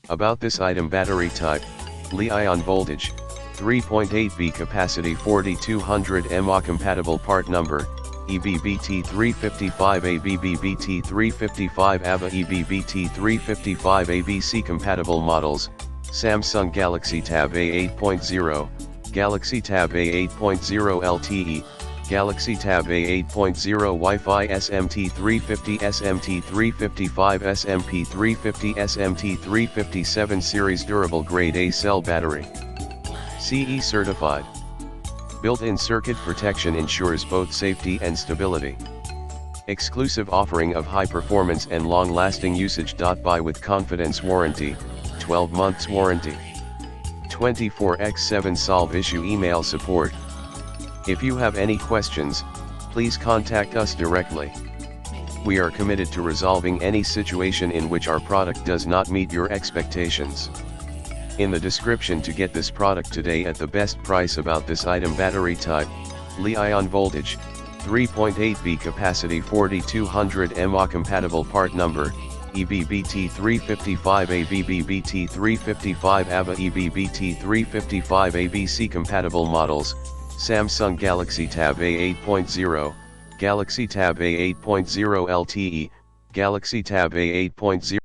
About this item: battery type, Li-ion voltage, 3.8V capacity, 4200 mAh. Compatible part number, EB-BT355ABE, BT355ABE, EB-BT355ABC. Compatible models: Samsung Galaxy Tab A8.0, Galaxy Tab A8.0 LTE, Galaxy Tab A8.0 Wi-Fi, SM-T350, SM-T355, SM-P350, SM-T357 series. Durable grade A cell battery. CE certified. Built-in circuit protection ensures both safety and stability. Exclusive offering of high performance and long-lasting usage. Buy with confidence warranty, 12 months warranty. 24/7 solve issue. Email support. If you have any questions, please contact us directly. We are committed to resolving any situation in which our product does not meet your expectations. In the description to get this product today at the best price. About this item: battery type, Li-ion voltage, 3.8V capacity, 4200 mAh. Compatible part number, EB-BT355ABE, BT355ABE, EB-BT355ABC. Compatible models: Samsung Galaxy Tab A8.0, Galaxy Tab A8.0 LTE, Galaxy Tab A8.0